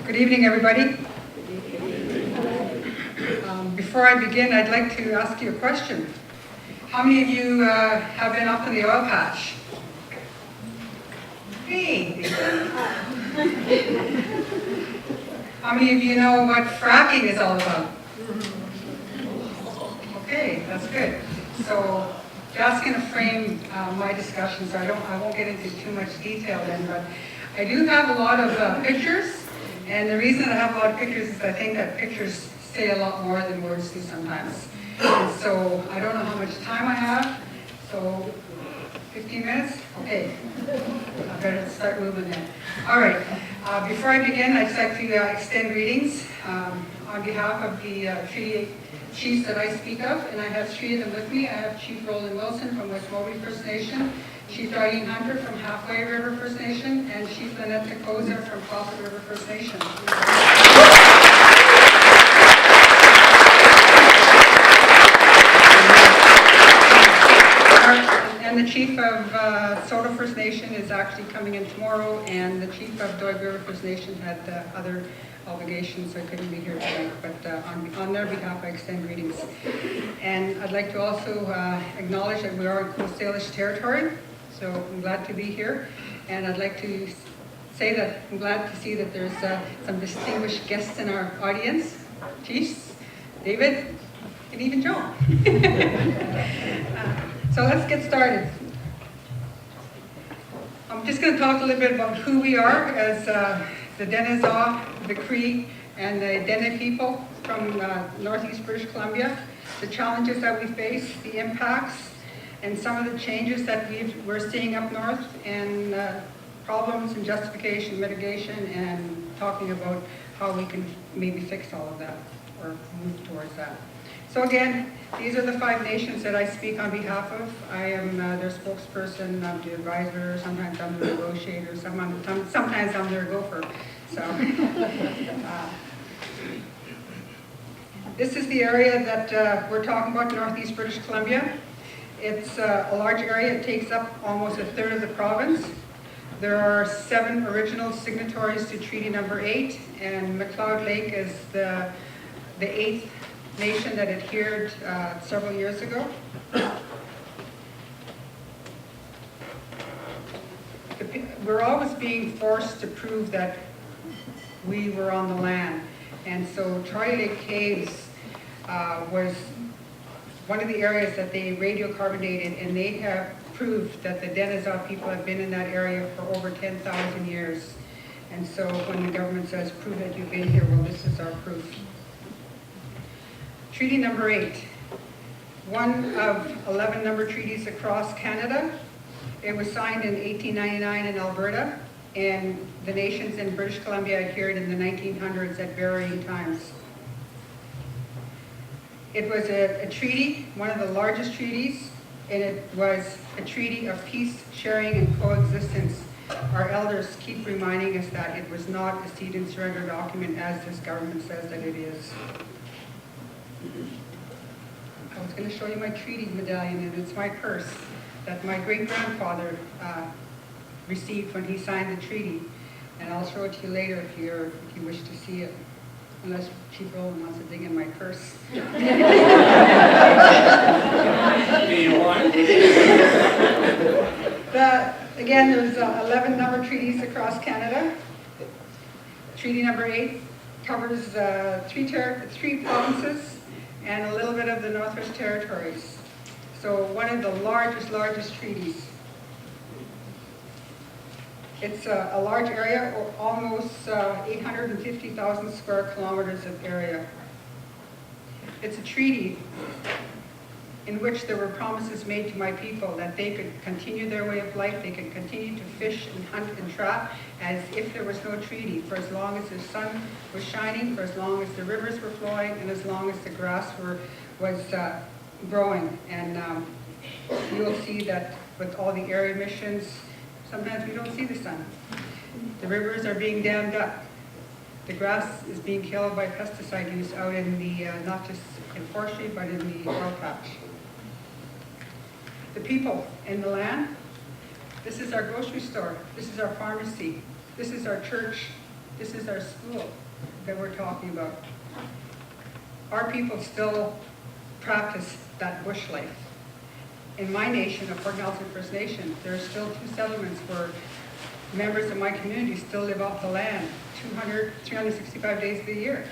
Good evening, everybody. Before I begin, I'd like to ask you a question. How many of you have been up in the oil patch? Hey! How many of you know what fracking is all about? Okay, that's good. So that's going to frame my discussion, so I won't get into too much detail then, but I do have a lot of pictures, and the reason I have a lot of pictures is I think that pictures say a lot more than words do sometimes. And so I don't know how much time I have, so 15 minutes? Okay, I better start moving then. All right, before I begin, I'd just like to extend greetings on behalf of the treaty chiefs that I speak of, and I have three of them with me. I have Chief Roland Wilson from West Mowbray First Nation, Chief Darlene Hunter from Halfway River First Nation, and Chief Lynette Takosa from Prophet River First Nation. And the Chief of Soda First Nation is actually coming in tomorrow, and the Chief of Doig River First Nation had other obligations, so I couldn't be here tonight, but on their behalf I extend greetings. And I'd like to also acknowledge that we are in Coast Salish territory, so I'm glad to be here. And I'd like to say that I'm glad to see that there's some distinguished guests in our audience, Chiefs, David, and even Joe. So let's get started. I'm just going to talk a little bit about who we are as the Denishaw, the Cree, and the Dene people from Northeast British Columbia, the challenges that we face, the impacts, and some of the changes that we're seeing up north, and problems and justification, mitigation, and talking about how we can maybe fix all of that or move towards that. So again, these are the 5 nations that I speak on behalf of. I am their spokesperson, I'm the advisor, sometimes I'm the negotiator, sometimes I'm their gopher. So, this is the area that we're talking about, Northeast British Columbia. It's a large area. It takes up almost a third of the province. There are 7 original signatories to Treaty Number 8, and McLeod Lake is the 8th nation that adhered several years ago. We're always being forced to prove that we were on the land. And so Charlie Lake Caves was one of the areas that they radiocarbonated, and they have proved that the Denishaw people have been in that area for over 10,000 years. And so when the government says, prove that you've been here, well, this is our proof. Treaty Number 8, one of 11 number treaties across Canada. It was signed in 1899 in Alberta, and the nations in British Columbia adhered in the 1900s at varying times. It was a treaty, one of the largest treaties, and it was a treaty of peace, sharing, and coexistence. Our elders keep reminding us that it was not a cede and surrender document as this government says that it is. I was going to show you my treaty medallion, and it's my purse that my great-grandfather received when he signed the treaty. And I'll show it to you later if you wish to see it, unless Chief Roland wants to dig in my purse. Again, there's 11 number treaties across Canada. Treaty Number 8 covers 3 provinces and a little bit of the Northwest Territories. So one of the largest treaties. It's a large area, almost 850,000 square kilometers of area. It's a treaty in which there were promises made to my people that they could continue their way of life, they could continue to fish and hunt and trap as if there was no treaty, for as long as the sun was shining, for as long as the rivers were flowing, and as long as the grass was growing. And you'll see that with all the air emissions, sometimes we don't see the sun. The rivers are being dammed up. The grass is being killed by pesticide use out in the, not just in forestry, but in the oil patch. The people in the land, this is our grocery store, this is our pharmacy, this is our church, This is our school that we're talking about. Our people still practice that bush life. In my nation, of Port Nelson First Nation, there are still 2 settlements where members of my community still live off the land 365 days of the year.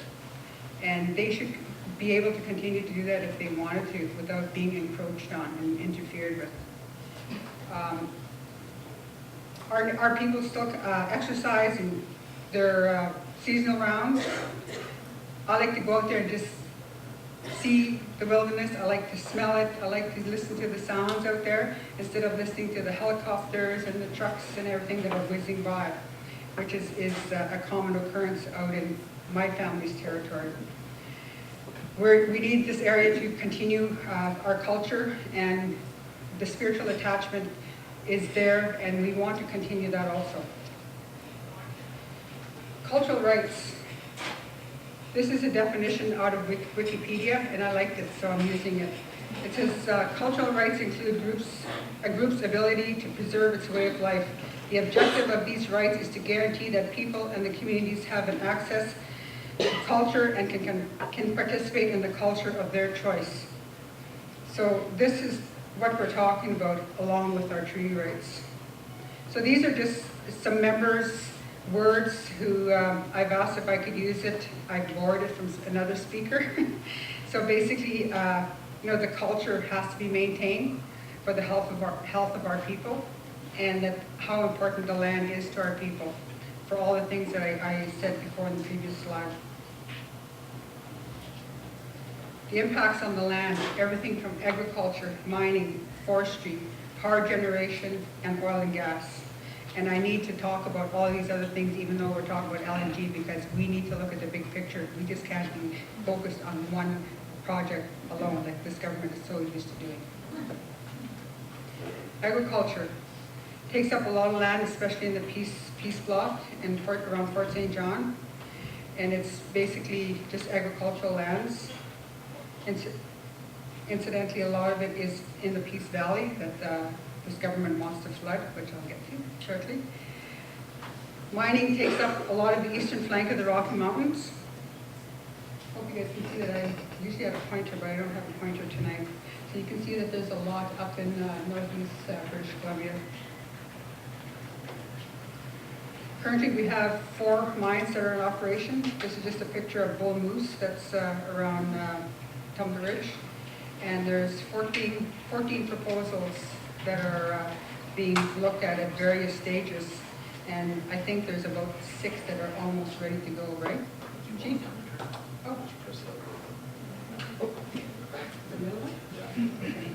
And they should be able to continue to do that if they wanted to without being encroached on and interfered with. Our people still exercise in their seasonal rounds. I like to go out there and just see the wilderness. I like to smell it. I like to listen to the sounds out there instead of listening to the helicopters and the trucks and everything that are whizzing by, which is a common occurrence out in my family's territory. We need this area to continue our culture, and the spiritual attachment is there, and we want to continue that also. Cultural rights. This is a definition out of Wikipedia, and I liked it, so I'm using it. It says, cultural rights include a group's ability to preserve its way of life. The objective of these rights is to guarantee that people and the communities have an access to culture and can participate in the culture of their choice. So this is what we're talking about along with our treaty rights. So these are just some members' words who I've asked if I could use it. I borrowed it from another speaker. So basically, the culture has to be maintained for the health of our people, and that how important the land is to our people, for all the things that I said before in the previous slide. The impacts on the land, everything from agriculture, mining, forestry, power generation, and oil and gas. And I need to talk about all these other things, even though we're talking about LNG, because we need to look at the big picture. We just can't be focused on one project alone, like this government is so used to doing. Agriculture takes up a lot of land, especially in the Peace Block and around Fort St. John. And it's basically just agricultural lands. Incidentally, a lot of it is in the Peace Valley that this government wants to flood, which I'll get to shortly. Mining takes up a lot of the eastern flank of the Rocky Mountains. Hope you guys can see that I usually have a pointer, but I don't have a pointer tonight. So you can see that there's a lot up in northeast British Columbia. Currently we have 4 mines that are in operation. This is just a picture of Bull Moose that's around Tumbler Ridge. And there's 14 proposals that are being looked at various stages. And I think there's about 6 that are almost ready to go, right, Chief? Oh. The middle one? Okay.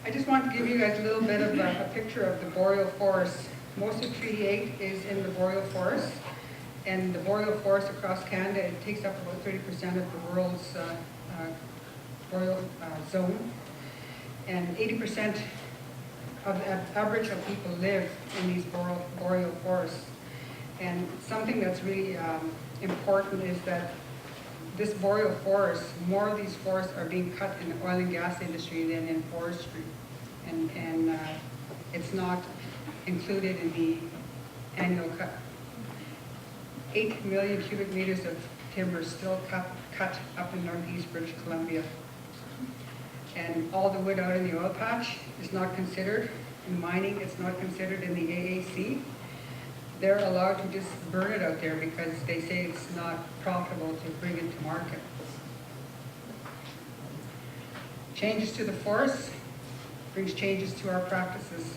I just want to give you guys a little bit of a picture of the Boreal Forest. Most of Treaty 8 is in the Boreal Forest. And the Boreal Forest across Canada, it takes up about 30% of the world's boreal zone. And 80% of the Aboriginal people live in these boreal forests. And something that's really important is that this boreal forest, more of these forests are being cut in the oil and gas industry than in forestry. And it's not included in the annual cut. 8 million cubic meters of timber still cut up in northeast British Columbia. And all the wood out in the oil patch is not considered in mining, it's not considered in the AAC. They're allowed to just burn it out there because they say it's not profitable to bring it to market. Changes to the forest brings changes to our practices.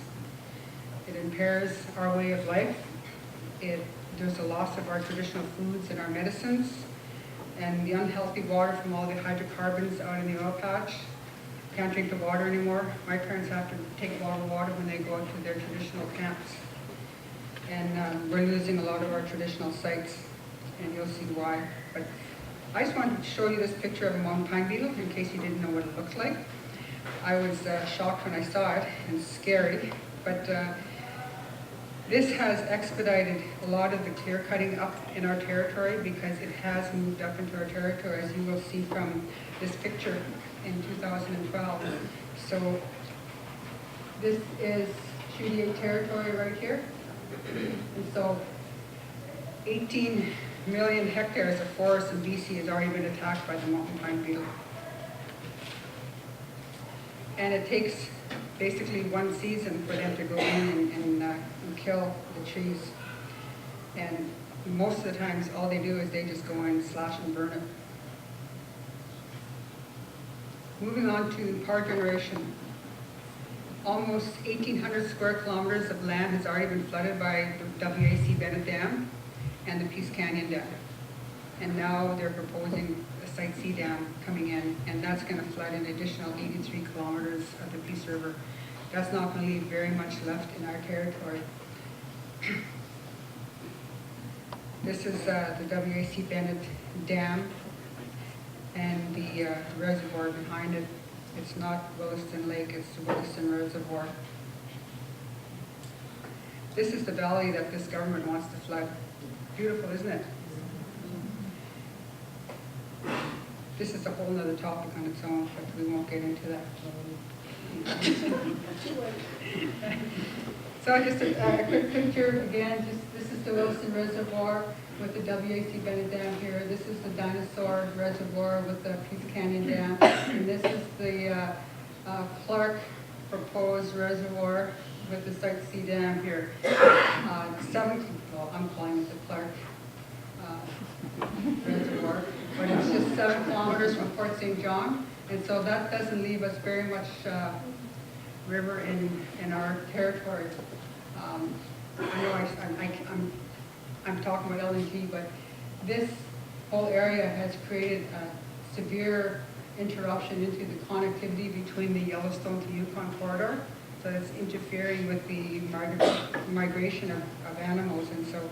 It impairs our way of life. There's a loss of our traditional foods and our medicines, and the unhealthy water from all the hydrocarbons out in the oil patch. Can't drink the water anymore. My parents have to take bottled water when they go out to their traditional camps. And we're losing a lot of our traditional sites, and you'll see why. But I just wanted to show you this picture of a mountain pine beetle in case you didn't know what it looked like. I was shocked when I saw it, and scary, but this has expedited a lot of the clear cutting up in our territory because it has moved up into our territory, as you will see from this picture in 2012. So this is Treaty 8 territory right here. And so 18 million hectares of forest in BC has already been attacked by the mountain pine beetle. And it takes basically one season for them to go in and kill the trees. And most of the times, all they do is they just go in, slash and burn it. Moving on to power generation. Almost 1,800 square kilometers of land has already been flooded by the WAC Bennett Dam and the Peace Canyon Dam. And now they're proposing a Site C dam coming in, and that's going to flood an additional 83 kilometers of the Peace River. That's not going to leave very much left in our territory. This is the WAC Bennett Dam and the reservoir behind it. It's not Williston Lake, it's the Williston Reservoir. This is the valley that this government wants to flood. Beautiful, isn't it? This is a whole other topic on its own, but we won't get into that. So just a quick picture again. This is the Williston Reservoir with the WAC Bennett Dam here. This is the Dinosaur Reservoir with the Peace Canyon Dam, and this is the Clark proposed reservoir with the Site C dam here. I'm calling it the Clark Reservoir, but it's just 7 kilometers from Fort St. John, and so that doesn't leave us very much river in our territory. I know I'm talking about LNG, but this whole area has created a severe interruption into the connectivity between the Yellowstone to Yukon corridor. So it's interfering with the migration of animals, and so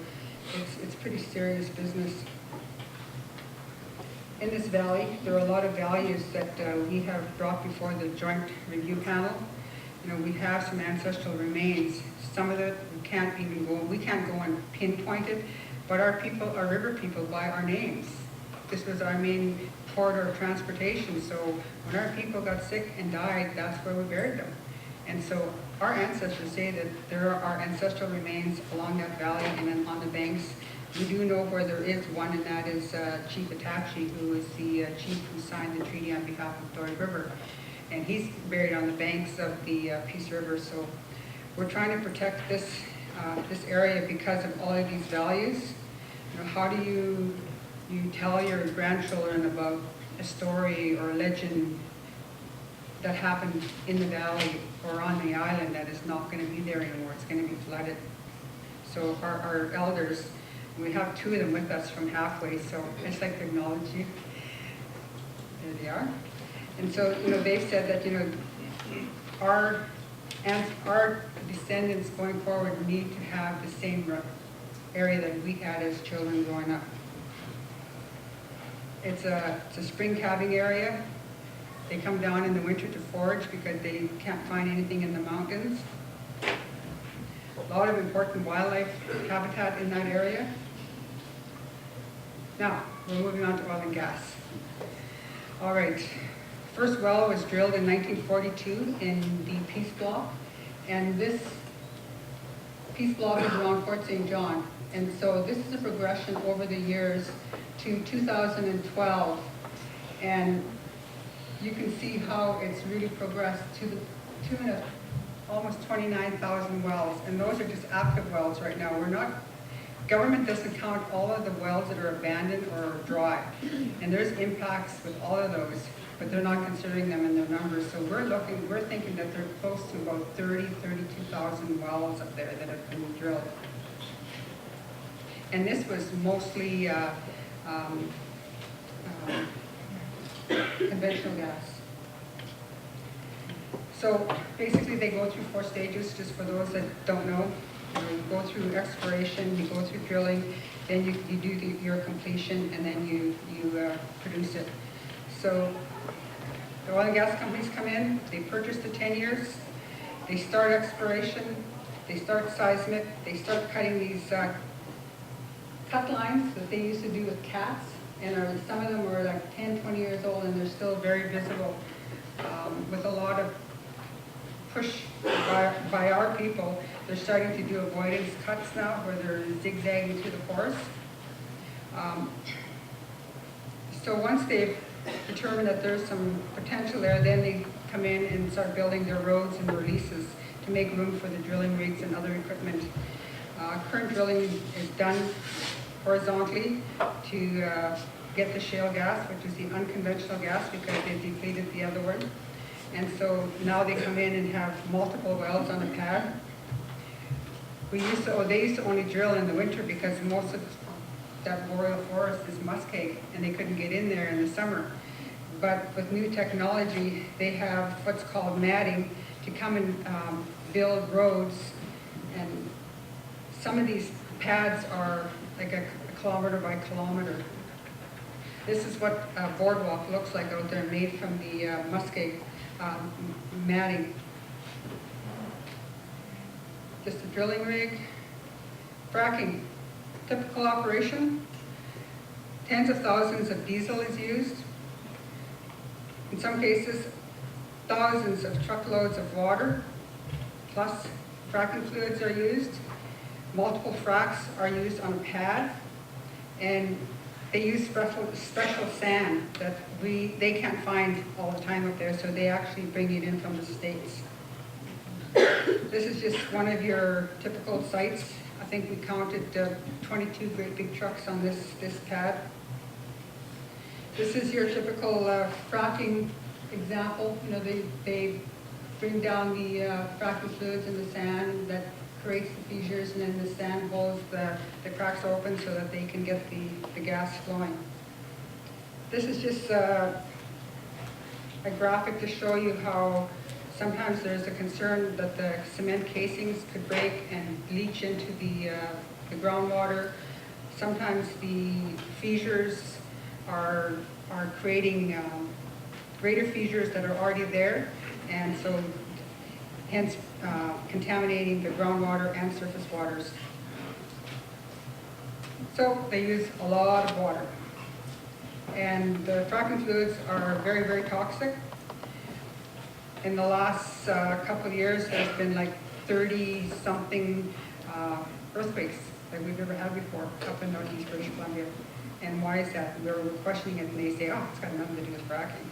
it's pretty serious business. In this valley, there are a lot of values that we have brought before the Joint Review Panel. You know, we have some ancestral remains. Some of it we can't go and pinpoint it, but our river people, by our names. This was our main corridor of transportation, so when our people got sick and died, that's where we buried them. And so our ancestors say that there are ancestral remains along that valley and then on the banks. We do know where there is one, and that is Chief Atachi, who is the chief who signed the treaty on behalf of Dory River. And he's buried on the banks of the Peace River. So we're trying to protect this area because of all of these values. You know, how do you tell your grandchildren about a story or a legend that happened in the valley or on the island that is not going to be there anymore? It's going to be flooded. So our elders, we have 2 of them with us from halfway, so I just like to acknowledge you. There they are. And so, you know, they've said that, you know, our descendants going forward need to have the same area that we had as children growing up. It's a spring calving area. They come down in the winter to forage because they can't find anything in the mountains. A lot of important wildlife habitat in that area. Now, we're moving on to oil and gas. All right. First well was drilled in 1942 in the Peace Block, and this Peace Block is around Fort St. John. And so this is a progression over the years to 2012, and you can see how it's really progressed to the tune of almost 29,000 wells, and those are just active wells right now. Government doesn't count all of the wells that are abandoned or dry, and there's impacts with all of those, but they're not considering them in their numbers. So we're thinking that they're close to about 32,000 wells up there that have been drilled. And this was mostly conventional gas. So basically they go through 4 stages, just for those that don't know. You go through exploration, you go through drilling, then you do your completion, and then you produce it. So the oil and gas companies come in, they purchase the 10 years, they start exploration, they start seismic, they start cutting these cut lines that they used to do with cats, and some of them are like 10, 20 years old, and they're still very visible with a lot of pushed by our people. They're starting to do avoidance cuts now where they're zigzagging through the forest. So once they've determined that there's some potential there, then they come in and start building their roads and their leases to make room for the drilling rigs and other equipment. Current drilling is done horizontally to get the shale gas, which is the unconventional gas, because they've depleted the other one. And so now they come in and have multiple wells on a pad. They used to only drill in the winter because most of that Boreal Forest is muskeg, and they couldn't get in there in the summer. But with new technology, they have what's called matting to come and build roads. And some of these pads are like a kilometer by kilometer. This is what a boardwalk looks like out there, made from the muskeg matting. Just a drilling rig. Fracking, typical operation. Tens of thousands of diesel is used. In some cases, thousands of truckloads of water, plus fracking fluids are used. Multiple fracks are used on a pad, and they use special sand that they can't find all the time up there, so they actually bring it in from the States. This is just one of your typical sites. I think we counted 22 great big trucks on this pad. This is your typical fracking example. You know, they bring down the fracking fluids in the sand that creates the fissures, and then the sand holds the cracks open so that they can get the gas flowing. This is just a graphic to show you how sometimes there's a concern that the cement casings could break and leach into the groundwater. Sometimes the fissures are creating greater fissures that are already there, and so hence contaminating the groundwater and surface waters. So they use a lot of water. And the fracking fluids are very, very toxic. In the last couple of years, there's been like 30-something earthquakes that we've never had before up in northeast British Columbia. And why is that? We're questioning it, and they say, oh, it's got nothing to do with fracking.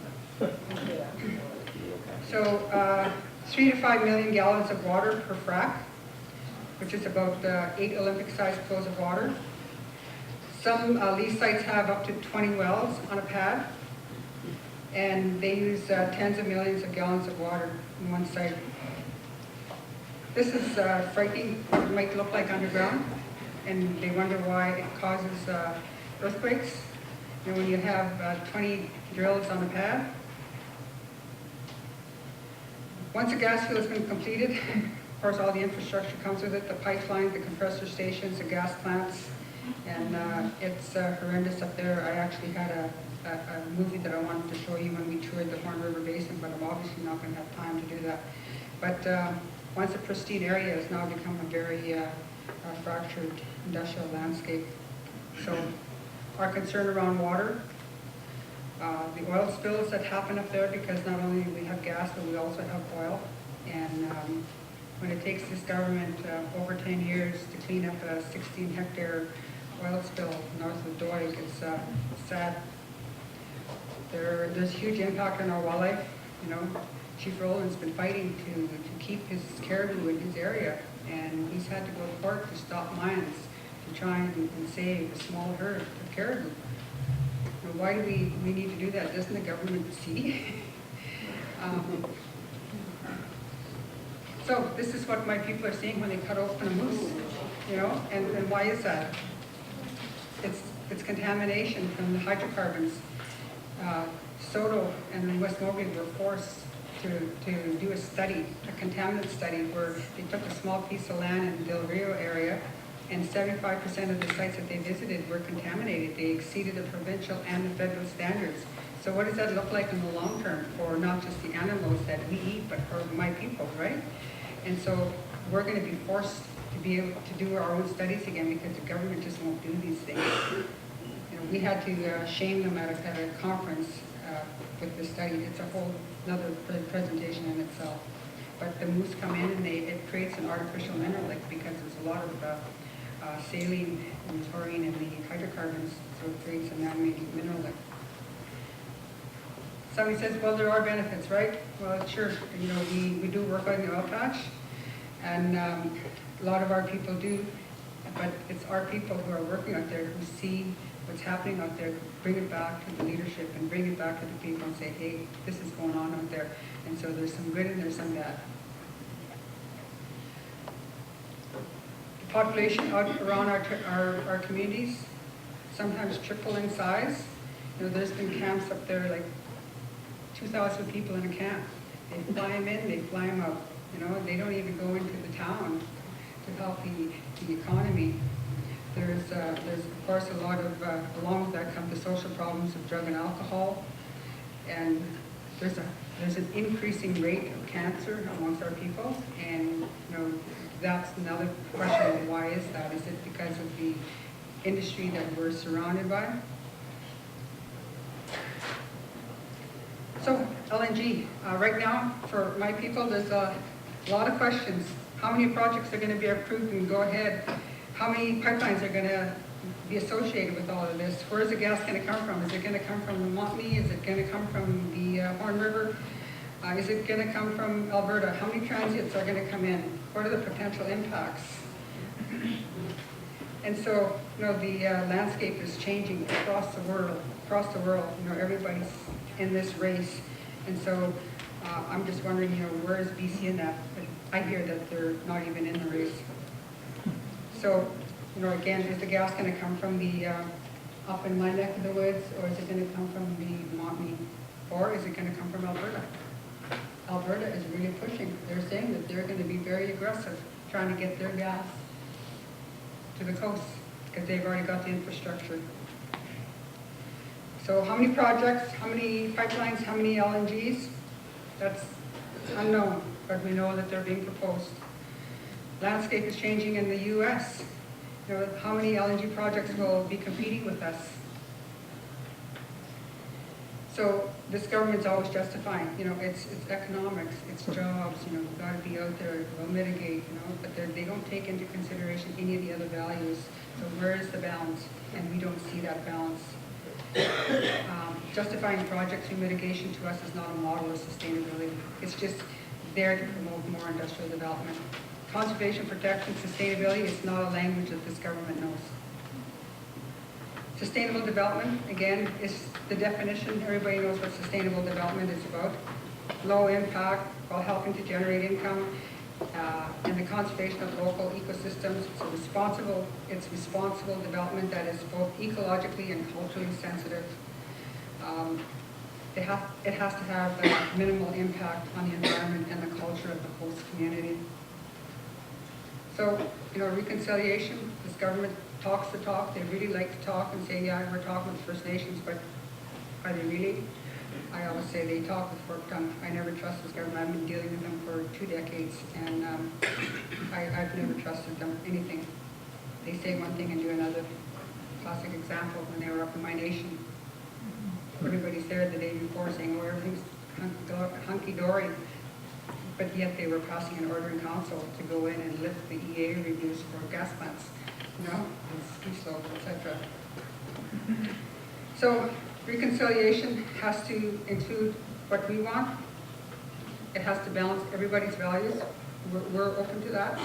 So 3 to 5 million gallons of water per frac, which is about 8 Olympic-sized flows of water. Some lease sites have up to 20 wells on a pad, and they use tens of millions of gallons of water in one site. This is frightening what it might look like underground, and they wonder why it causes earthquakes. And when you have 20 drills on a pad, once a gas field has been completed, of course all the infrastructure comes with it, the pipelines, the compressor stations, the gas plants, and it's horrendous up there. I actually had a movie that I wanted to show you when we toured the Horn River Basin, but I'm obviously not going to have time to do that. But once a pristine area has now become a very fractured industrial landscape. So our concern around water, the oil spills that happen up there, because not only do we have gas, but we also have oil. And when it takes this government over 10 years to clean up a 16-hectare oil spill north of Doig, it's sad. There's huge impact on our wildlife. You know, Chief Rowland's been fighting to keep his caribou in his area, and he's had to go to court to stop mines to try and save a small herd of caribou. Now, why do we need to do that? Doesn't the government see? So this is what my people are seeing when they cut open a moose, you know, and why is that? It's contamination from the hydrocarbons. Soto and West Mowbray were forced to do a study, a contaminant study, where they took a small piece of land in the Del Rio area, and 75% of the sites that they visited were contaminated. They exceeded the provincial and the federal standards. So what does that look like in the long term for not just the animals that we eat, but for my people, right? And so we're going to be forced to be able to do our own studies again, because the government just won't do these things. You know, we had to shame them at a conference with the study. It's a whole another presentation in itself. but the moose come in and it creates an artificial mineral lake because there's a lot of saline and taurine in the hydrocarbons, so it creates a man-made mineral lake. Somebody says, well, there are benefits, right? Well, sure, you know, we do work on the oil patch, and a lot of our people do, but it's our people who are working out there who see what's happening out there, bring it back to the leadership and bring it back to the people and say, hey, this is going on out there. And so there's some good and there's some bad. The population out around our communities sometimes triple in size. You know, there's been camps up there like 2,000 people in a camp. They fly them in, they fly them out. You know, they don't even go into the town to help the economy. There's of course a lot of, along with that come the social problems of drug and alcohol, and there's an increasing rate of cancer amongst our people, and you know, that's another question, why is that? Is it because of the industry that we're surrounded by? So, LNG, right now, for my people, there's a lot of questions. How many projects are going to be approved and go ahead? How many pipelines are going to be associated with all of this? Where is the gas going to come from? Is it going to come from the Montney? Is it going to come from the Horn River? Is it going to come from Alberta? How many transits are going to come in? What are the potential impacts? And so, you know, the landscape is changing across the world. You know, everybody's in this race. And so I'm just wondering, you know, where is BC in that? But I hear that they're not even in the race. So, you know, again, is the gas going to come from the up in my neck of the woods, or is it going to come from the Montney, or is it going to come from Alberta? Alberta is really pushing. They're saying that they're going to be very aggressive, trying to get their gas to the coast because they've already got the infrastructure. So, how many projects? How many pipelines? How many LNGs? That's unknown, but we know that they're being proposed. Landscape is changing in the U.S. You know, how many LNG projects will be competing with us? So this government's always justifying, you know, it's economics, it's jobs, you know, we've got to be out there, we'll mitigate, you know, but they don't take into consideration any of the other values. So where is the balance? And we don't see that balance. Justifying projects through mitigation to us is not a model of sustainability. It's just there to promote more industrial development. Conservation, protection, sustainability is not a language that this government knows. Sustainable development, again, is the definition. Everybody knows what sustainable development is about. Low impact while helping to generate income, and the conservation of local ecosystems. It's responsible development that is both ecologically and culturally sensitive. It has to have a minimal impact on the environment and the culture of the host community. So, you know, reconciliation, this government talks the talk. They really like to talk and say, yeah, we're talking with First Nations, but are they really? I always say they talk with forked tongue. I never trust this government. I've been dealing with them for 2 decades, and I've never trusted them anything. They say one thing and do another. Classic example, when they were up in my nation. Everybody's there the day before saying, oh, everything's hunky-dory. But yet they were passing an order in council to go in and lift the EA reviews for gas plants, you know, and ski slopes, etc. So reconciliation has to include what we want. It has to balance everybody's values. We're open to that.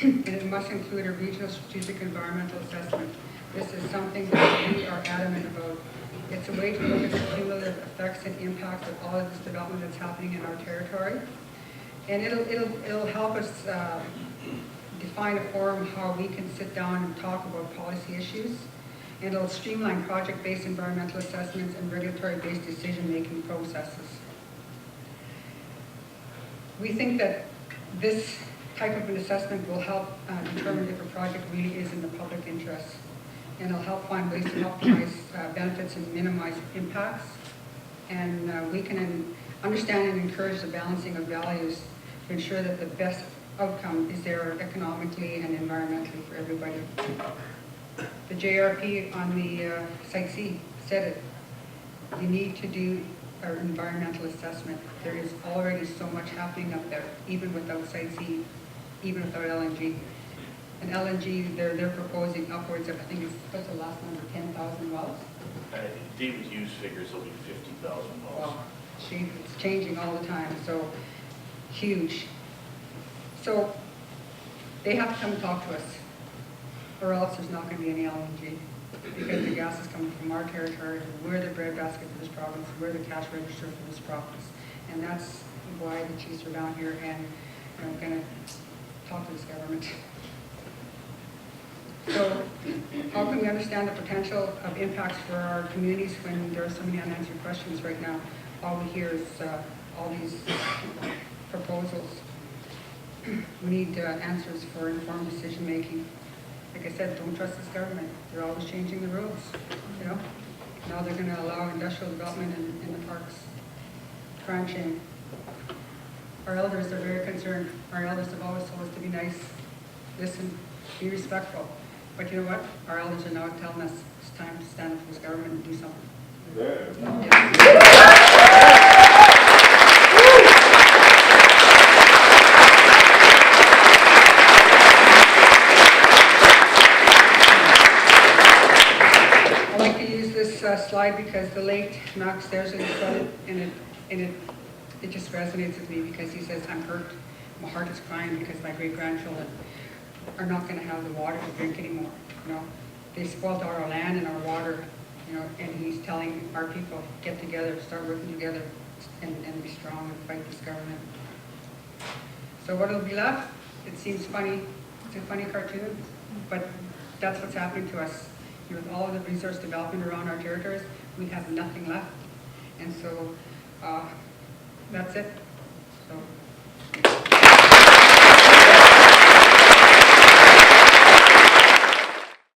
And it must include a regional strategic environmental assessment. This is something that we are adamant about. It's a way to look at the cumulative effects and impacts of all of this development that's happening in our territory. And it'll help us define a forum how we can sit down and talk about policy issues. And it'll streamline project-based environmental assessments and regulatory-based decision-making processes. We think that this type of an assessment will help determine if a project really is in the public interest. And it'll help find ways to optimize benefits and minimize impacts. And we can understand and encourage the balancing of values to ensure that the best outcome is there economically and environmentally for everybody. The JRP on the Site C said it. You need to do our environmental assessment. There is already so much happening up there, even without sightseeing, even without LNG. And LNG, they're proposing upwards of, I think it's, what's the last number, 10,000 wells? David Hughes figures will be 50,000 wells. Well, it's changing all the time, so huge. So they have to come and talk to us, or else there's not going to be any LNG, because the gas is coming from our territory. We're the breadbasket for this province. We're the cash register for this province, and that's why the chiefs are down here and going to talk to this government. So how can we understand the potential of impacts for our communities when there are so many unanswered questions right now? All we hear is all these proposals. We need answers for informed decision making. Like I said, don't trust this government. They're always changing the rules, you know. Now they're going to allow industrial development in the parks. Crime chain. Our elders are very concerned. Our elders have always told us to be nice, listen, be respectful. But you know what? Our elders are now telling us it's time to stand up for this government and do something. I like to use this slide because the late Max Thursday said it, and it just resonates with me because he says, I'm hurt. My heart is crying because my great-grandchildren are not going to have the water to drink anymore. You know, they spoiled our land and our water. You know, and he's telling our people, get together, start working together, and be strong and fight this government. So what'll be left? It seems funny. It's a funny cartoon, but that's what's happening to us. With all of the resource development around our territories, we have nothing left, and so that's it. So.